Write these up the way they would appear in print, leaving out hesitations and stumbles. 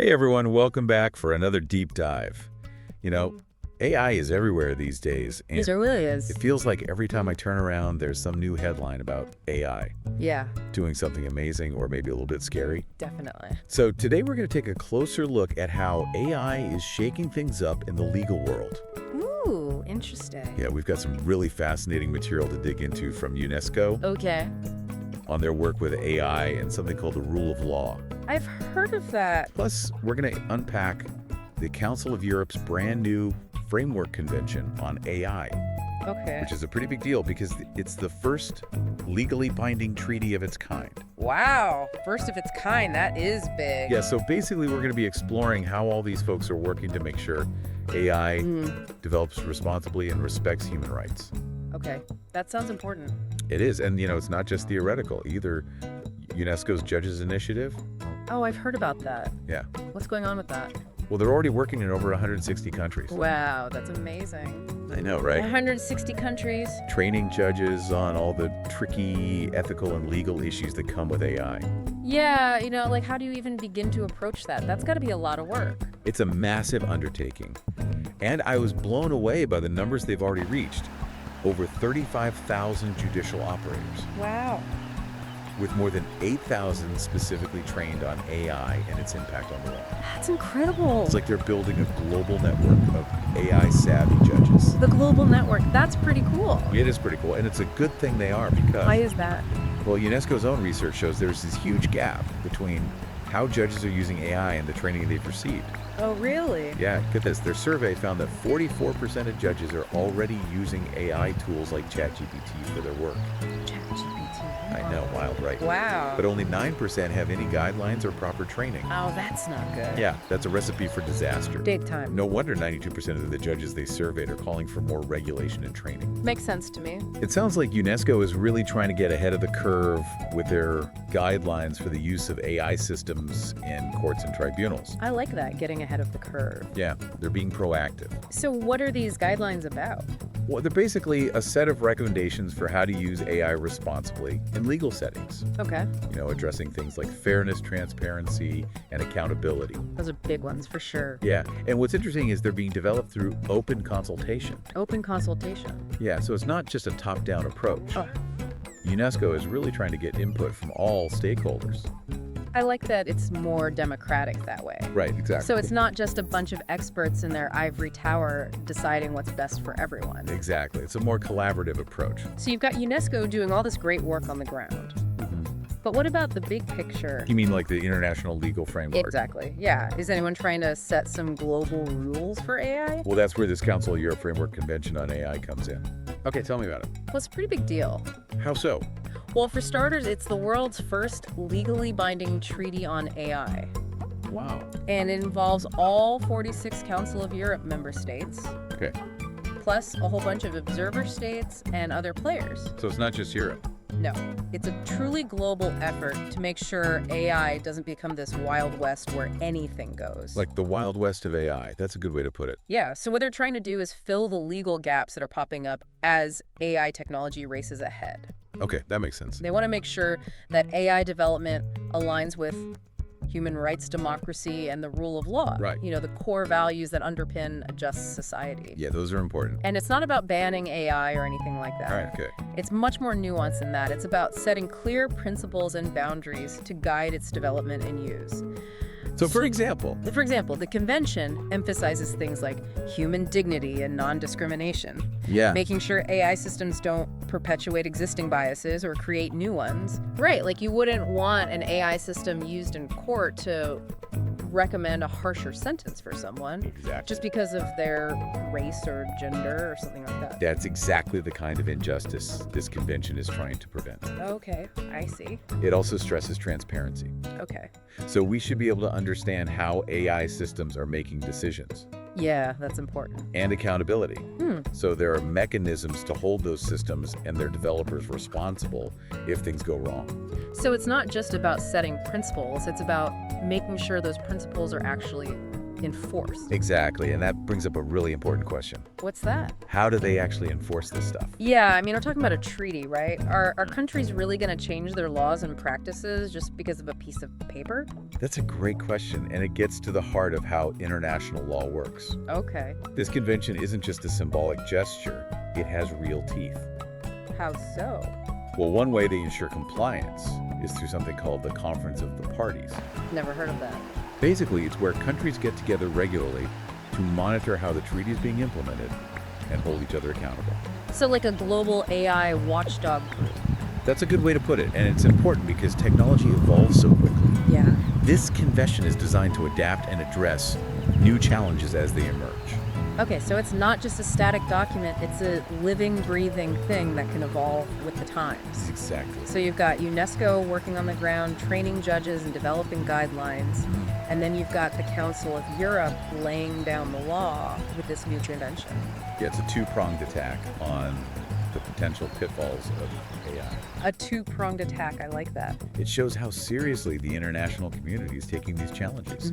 Hey everyone, welcome back for another deep dive. You know, AI is everywhere these days, and Yes, there really is. it feels like every time I turn around, there's some new headline about AI Yeah, doing something amazing or maybe a little bit scary. definitely. So today we're going to take a closer look at how AI is shaking things up in the legal world. Ooh, interesting. Yeah, we've got some really fascinating material to dig into from UNESCO Okay. on their work with AI and something called the rule of law. I've heard of that. Plus, we're going to unpack the Council of Europe's brand new framework convention on AI, Okay. which is a pretty big deal because it's the first legally binding treaty of its kind. Wow. First of its kind. That is big. Yeah, so basically we're going to be exploring how all these folks are working to make sure AI develops responsibly and respects human rights. Okay. That sounds important. It is, and it's not just theoretical either. UNESCO's Judges Initiative, Oh, I've heard about that. yeah. What's going on with that? Well, they're already working in over 160 countries. Wow, that's amazing. I know, right? 160 countries. Training judges on all the tricky ethical and legal issues that come with AI. Yeah, like how do you even begin to approach that? That's got to be a lot of work. It's a massive undertaking. And I was blown away by the numbers they've already reached. Over 35,000 judicial operators, Wow. with more than 8,000 specifically trained on AI and its impact on the law. That's incredible. It's like they're building a global network of AI-savvy judges. The global network. That's pretty cool. It is pretty cool, and it's a good thing they are because, Why is that? well, UNESCO's own research shows there's this huge gap between how judges are using AI and the training they've received. Oh, really? Yeah, get this. Their survey found that 44% of judges are already using AI tools like ChatGPT for their work. ChatGPT. I know, wild, right? Wow. But only 9% have any guidelines or proper training. Oh, that's not good. Yeah, that's a recipe for disaster. Big time. No wonder 92% of the judges they surveyed are calling for more regulation and training. Makes sense to me. It sounds like UNESCO is really trying to get ahead of the curve with their guidelines for the use of AI systems in courts and tribunals. I like that, getting ahead of the curve. Yeah, they're being proactive. So what are these guidelines about? Well, they're basically a set of recommendations for how to use AI responsibly in legal settings. Okay. Addressing things like fairness, transparency, and accountability. Those are big ones for sure. Yeah, and what's interesting is they're being developed through open consultation. Open consultation. Yeah, so it's not just a top-down approach. Oh. UNESCO is really trying to get input from all stakeholders. I like that it's more democratic that way. Right, exactly. So it's not just a bunch of experts in their ivory tower deciding what's best for everyone. Exactly. It's a more collaborative approach. So you've got UNESCO doing all this great work on the ground. But what about the big picture? You mean like the international legal framework? Exactly. Yeah. Is anyone trying to set some global rules for AI? Well, that's where this Council of Europe Framework Convention on AI comes in. Okay, tell me about it. Well, it's a pretty big deal. How so? Well, for starters, it's the world's first legally binding treaty on AI. Wow. And it involves all 46 Council of Europe member states, Okay, plus a whole bunch of observer states and other players. so it's not just Europe. No, it's a truly global effort to make sure AI doesn't become this Wild West where anything goes. Like the Wild West of AI. That's a good way to put it. Yeah, so what they're trying to do is fill the legal gaps that are popping up as AI technology races ahead. Okay, that makes sense. They want to make sure that AI development aligns with human rights, democracy, and the rule of law. Right. The core values that underpin a just society. Yeah, those are important. And it's not about banning AI or anything like that. All right, okay. It's much more nuanced than that. It's about setting clear principles and boundaries to guide its development and use. So for example, The convention emphasizes things like human dignity and non-discrimination, yeah, making sure AI systems don't perpetuate existing biases or create new ones. Right, like you wouldn't want an AI system used in court to recommend a harsher sentence for someone exactly. just because of their race or gender or something like that. That's exactly the kind of injustice this convention is trying to prevent. Okay, I see. It also stresses transparency. Okay. So we should be able to understand how AI systems are making decisions. Yeah, that's important. And accountability. So there are mechanisms to hold those systems and their developers responsible if things go wrong. So it's not just about setting principles, it's about making sure those principles are actually enforced. Exactly, and that brings up a really important question. What's that? How do they actually enforce this stuff? Yeah, I mean, we're talking about a treaty, right? Are countries really going to change their laws and practices just because of a piece of paper? That's a great question, and it gets to the heart of how international law works. Okay. This convention isn't just a symbolic gesture, it has real teeth. How so? Well, one way they ensure compliance is through something called the Conference of the Parties. Never heard of that. Basically, it's where countries get together regularly to monitor how the treaty is being implemented and hold each other accountable. So like a global AI watchdog group. That's a good way to put it, and it's important because technology evolves so quickly. Yeah. This convention is designed to adapt and address new challenges as they emerge. Okay, so it's not just a static document, it's a living, breathing thing that can evolve with the times. Exactly. So you've got UNESCO working on the ground, training judges and developing guidelines, and then you've got the Council of Europe laying down the law with this new convention. Yeah, it's a two-pronged attack on the potential pitfalls of AI. A two-pronged attack, I like that. It shows how seriously the international community is taking these challenges.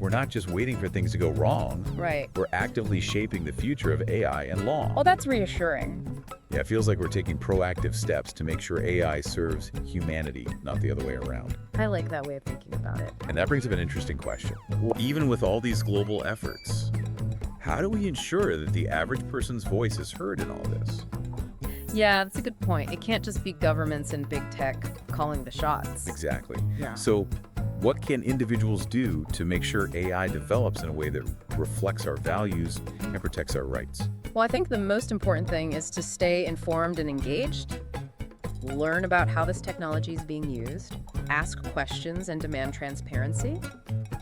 We're not just waiting for things to go wrong. Right. We're actively shaping the future of AI and law. Oh, that's reassuring. Yeah, it feels like we're taking proactive steps to make sure AI serves humanity, not the other way around. I like that way of thinking about it. And that brings up an interesting question. Even with all these global efforts, how do we ensure that the average person's voice is heard in all this? Yeah, that's a good point. It can't just be governments and big tech calling the shots. Exactly. Yeah. So what can individuals do to make sure AI develops in a way that reflects our values and protects our rights? Well, I think the most important thing is to stay informed and engaged, learn about how this technology is being used, ask questions and demand transparency.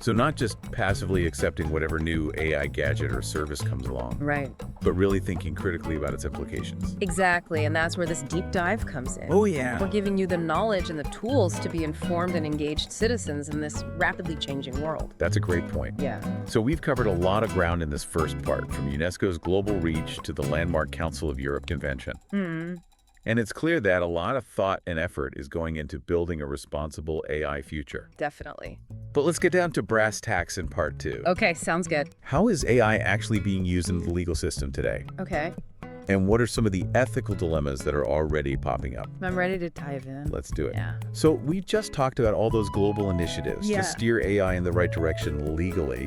So not just passively accepting whatever new AI gadget or service comes along, Right. but really thinking critically about its implications. Exactly, and that's where this deep dive comes in. Oh, yeah. We're giving you the knowledge and the tools to be informed and engaged citizens in this rapidly changing world. That's a great point. Yeah. So we've covered a lot of ground in this first part, from UNESCO's global reach to the landmark Council of Europe Convention. And it's clear that a lot of thought and effort is going into building a responsible AI future. Definitely. But let's get down to brass tacks in part 2. Okay, sounds good. How is AI actually being used in the legal system today? Okay, And what are some of the ethical dilemmas that are already popping up? I'm ready to dive in. Let's do it. Yeah. So we just talked about all those global initiatives Yeah. to steer AI in the right direction legally.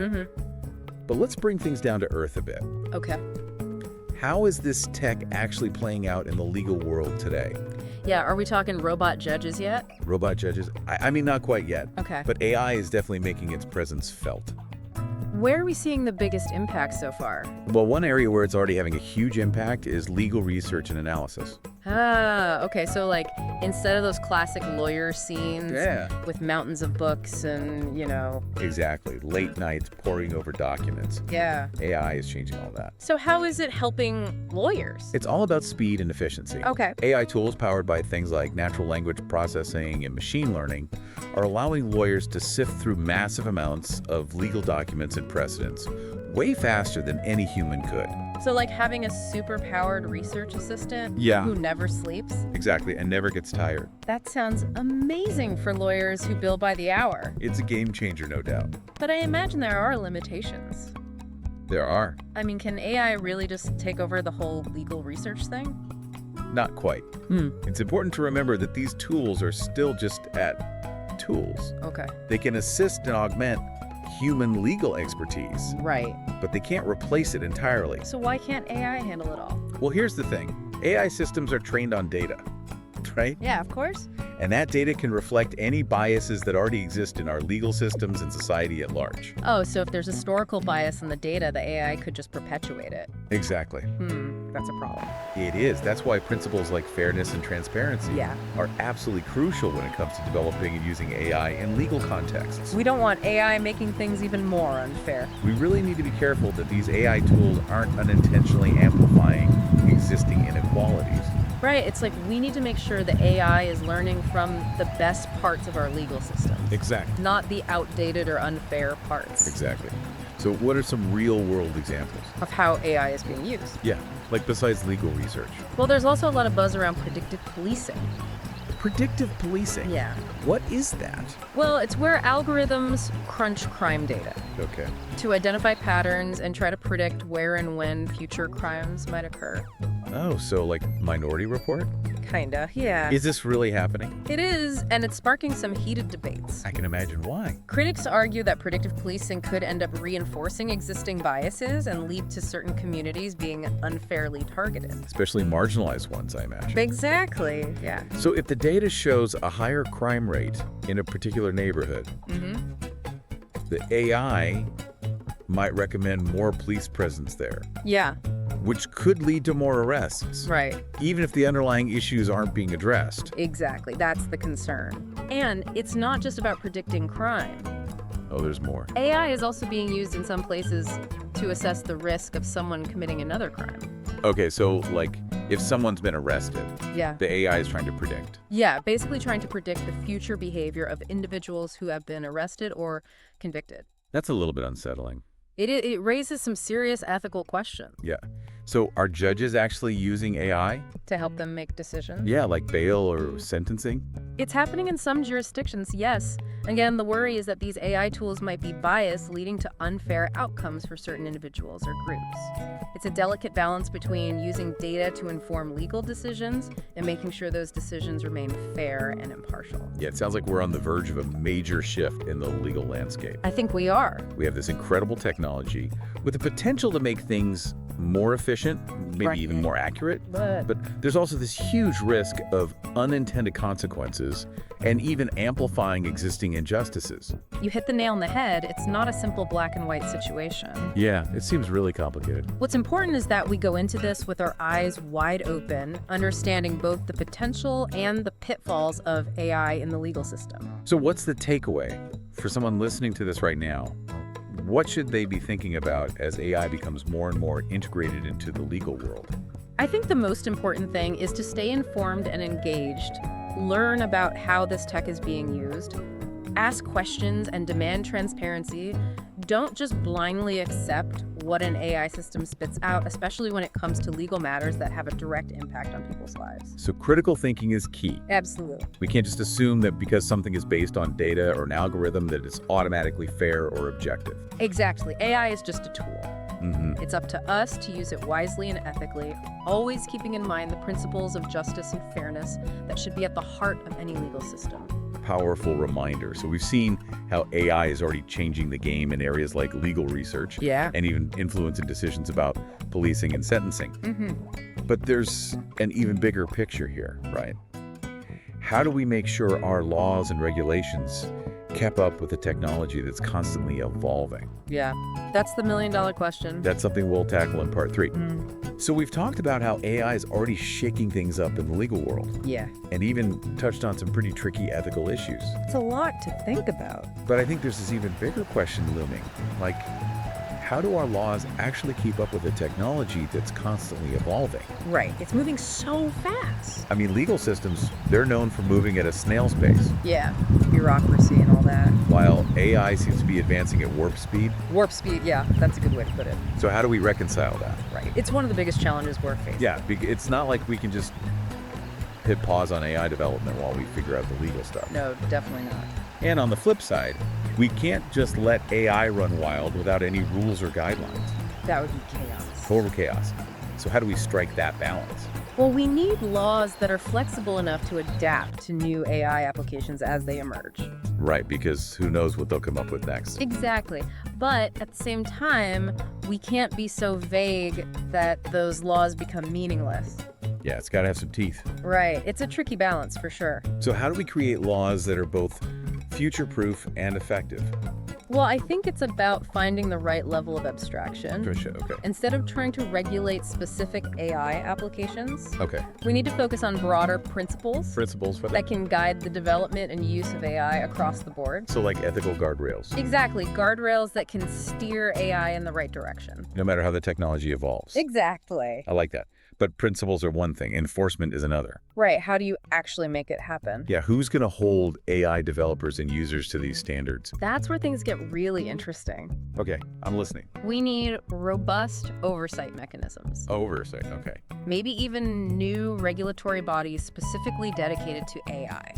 But let's bring things down to earth a bit. Okay. How is this tech actually playing out in the legal world today? Yeah, are we talking robot judges yet? Robot judges? I mean, not quite yet. Okay. But AI is definitely making its presence felt. Where are we seeing the biggest impact so far? Well, one area where it's already having a huge impact is legal research and analysis. Ah, okay, so like instead of those classic lawyer scenes Yeah. with mountains of books and, Exactly. Late nights poring over documents. yeah. AI is changing all that. So how is it helping lawyers? It's all about speed and efficiency. Okay. AI tools powered by things like natural language processing and machine learning are allowing lawyers to sift through massive amounts of legal documents and precedents way faster than any human could. So like having a super-powered research assistant Yeah. who never sleeps? Exactly, and never gets tired. That sounds amazing for lawyers who bill by the hour. It's a game changer, no doubt. But I imagine there are limitations. There are. I mean, can AI really just take over the whole legal research thing? Not quite. It's important to remember that these tools are still just at tools. Okay. They can assist and augment human legal expertise, Right. but they can't replace it entirely. So why can't AI handle it all? Well, here's the thing. AI systems are trained on data, right? Yeah, of course. And that data can reflect any biases that already exist in our legal systems and society at large. Oh, so if there's historical bias in the data, the AI could just perpetuate it. Exactly. That's a problem. It is. That's why principles like fairness and transparency Yeah. are absolutely crucial when it comes to developing and using AI in legal contexts. We don't want AI making things even more unfair. We really need to be careful that these AI tools aren't unintentionally amplifying existing inequalities. Right, it's like we need to make sure the AI is learning from the best parts of our legal system, Exactly. not the outdated or unfair parts Exactly. So what are some real-world examples? of how AI is being used. Yeah, like besides legal research. Well, there's also a lot of buzz around predictive policing. predictive policing. Yeah. What is that? Well, it's where algorithms crunch crime data Okay. to identify patterns and try to predict where and when future crimes might occur. Oh, so like Minority Report? Kinda, yeah. Is this really happening? It is, and it's sparking some heated debates. I can imagine why. Critics argue that predictive policing could end up reinforcing existing biases and lead to certain communities being unfairly targeted. Especially marginalized ones, I imagine. Exactly, yeah. So if the data shows a higher crime rate in a particular neighborhood, the AI might recommend more police presence there, Yeah, which could lead to more arrests, right. even if the underlying issues aren't being addressed. Exactly, that's the concern. And it's not just about predicting crime. Oh, there's more. AI is also being used in some places to assess the risk of someone committing another crime. Okay, so like if someone's been arrested, Yeah. the AI is trying to predict. Yeah, basically trying to predict the future behavior of individuals who have been arrested or convicted. That's a little bit unsettling. It raises some serious ethical questions Yeah. So are judges actually using AI? to help them make decisions. Yeah, like bail or sentencing? It's happening in some jurisdictions, yes. Again, the worry is that these AI tools might be biased, leading to unfair outcomes for certain individuals or groups. It's a delicate balance between using data to inform legal decisions and making sure those decisions remain fair and impartial. Yeah, it sounds like we're on the verge of a major shift in the legal landscape. I think we are. We have this incredible technology with the potential to make things more efficient, maybe Right. even more accurate. But But there's also this huge risk of unintended consequences and even amplifying existing injustices. you hit the nail on the head. It's not a simple black and white situation. Yeah, it seems really complicated. What's important is that we go into this with our eyes wide open, understanding both the potential and the pitfalls of AI in the legal system. So what's the takeaway for someone listening to this right now? What should they be thinking about as AI becomes more and more integrated into the legal world? I think the most important thing is to stay informed and engaged, learn about how this tech is being used, ask questions and demand transparency. Don't just blindly accept what an AI system spits out, especially when it comes to legal matters that have a direct impact on people's lives. So critical thinking is key. Absolutely. We can't just assume that because something is based on data or an algorithm that it's automatically fair or objective. Exactly. AI is just a tool. Mm-hmm. It's up to us to use it wisely and ethically, always keeping in mind the principles of justice and fairness that should be at the heart of any legal system. Powerful reminder. So we've seen how AI is already changing the game in areas like legal research Yeah. and even influencing decisions about policing and sentencing. Mm-hmm. But there's an even bigger picture here, right? How do we make sure our laws and regulations keep up with the technology that's constantly evolving? Yeah. That's the million-dollar question. That's something we'll tackle in part 3. So we've talked about how AI is already shaking things up in the legal world Yeah. and even touched on some pretty tricky ethical issues. It's a lot to think about. But I think there's this even bigger question looming, like how do our laws actually keep up with the technology that's constantly evolving? Right. It's moving so fast. I mean, legal systems, they're known for moving at a snail's pace, Yeah. Bureaucracy and all that. while AI seems to be advancing at warp speed. Warp speed, yeah. That's a good way to put it. So how do we reconcile that? Right. It's one of the biggest challenges we're facing. Yeah, it's not like we can just hit pause on AI development while we figure out the legal stuff. No, definitely not. And on the flip side, we can't just let AI run wild without any rules or guidelines. That would be chaos. Total chaos. So how do we strike that balance? Well, we need laws that are flexible enough to adapt to new AI applications as they emerge. Right, because who knows what they'll come up with next. Exactly. But at the same time, we can't be so vague that those laws become meaningless. Yeah, it's got to have some teeth. Right. It's a tricky balance for sure. So how do we create laws that are both future-proof and effective? Well, I think it's about finding the right level of abstraction. Okay. Instead of trying to regulate specific AI applications, Okay. we need to focus on broader principles Principles for that that. can guide the development and use of AI across the board. So like ethical guardrails, Exactly. Guardrails that can steer AI in the right direction. no matter how the technology evolves. Exactly. I like that. But principles are one thing, enforcement is another. Right, how do you actually make it happen? Yeah, who's going to hold AI developers and users to these standards? That's where things get really interesting. Okay, I'm listening. We need robust oversight mechanisms. Oversight, okay. Maybe even new regulatory bodies specifically dedicated to AI.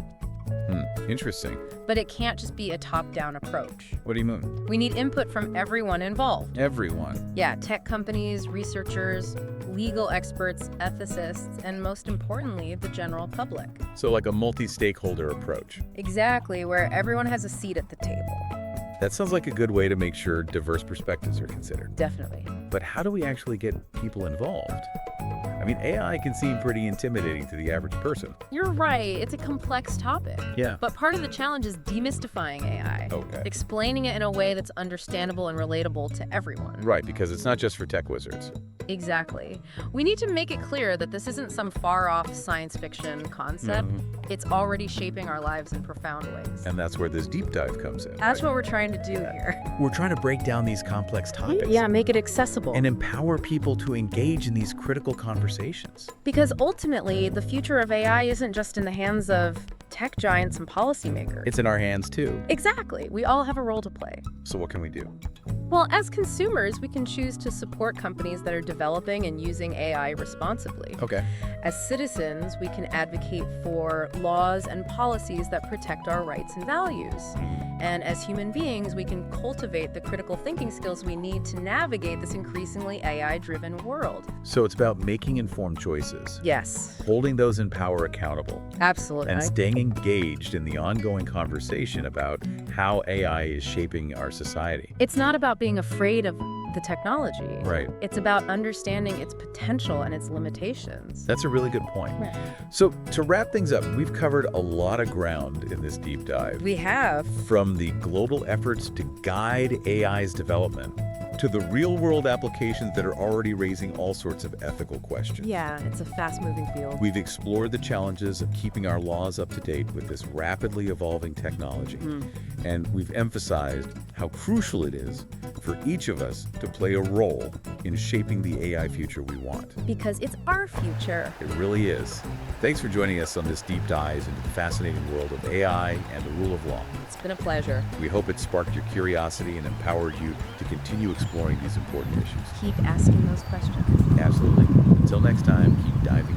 Interesting. But it can't just be a top-down approach. What do you mean? We need input from everyone involved. Everyone. Yeah, tech companies, researchers, legal experts, ethicists, and most importantly, the general public. So like a multi-stakeholder approach. Exactly, where everyone has a seat at the table. That sounds like a good way to make sure diverse perspectives are considered. Definitely. But how do we actually get people involved? I mean, AI can seem pretty intimidating to the average person. You're right, it's a complex topic. Yeah. But part of the challenge is demystifying AI. Okay. Explaining it in a way that's understandable and relatable to everyone. Right, because it's not just for tech wizards. Exactly. We need to make it clear that this isn't some far-off science fiction concept. It's already shaping our lives in profound ways. And that's where this deep dive comes in. That's right? what we're trying to do here. We're trying to break down these complex topics. Yeah, make it accessible. And empower people to engage in these critical conversations. Because ultimately, the future of AI isn't just in the hands of tech giants and policymakers. It's in our hands too. Exactly. We all have a role to play. So what can we do? Well, as consumers, we can choose to support companies that are developing and using AI responsibly. Okay. As citizens, we can advocate for laws and policies that protect our rights and values. And as human beings, we can cultivate the critical thinking skills we need to navigate this increasingly AI-driven world. So it's about making informed choices. Yes, Holding those in power accountable. absolutely. And staying engaged in the ongoing conversation about how AI is shaping our society. It's not about being afraid of the technology. Right. It's about understanding its potential and its limitations. That's a really good point. Right. So to wrap things up, we've covered a lot of ground in this deep dive. We have. From the global efforts to guide AI's development to the real-world applications that are already raising all sorts of ethical questions. Yeah, it's a fast-moving field. We've explored the challenges of keeping our laws up to date with this rapidly evolving technology. And we've emphasized how crucial it is for each of us to play a role in shaping the AI future we want. Because it's our future. It really is. Thanks for joining us on this deep dive into the fascinating world of AI and the rule of law. It's been a pleasure. We hope it sparked your curiosity and empowered you to continue exploring these important issues. Keep asking those questions. Absolutely. Until next time, keep diving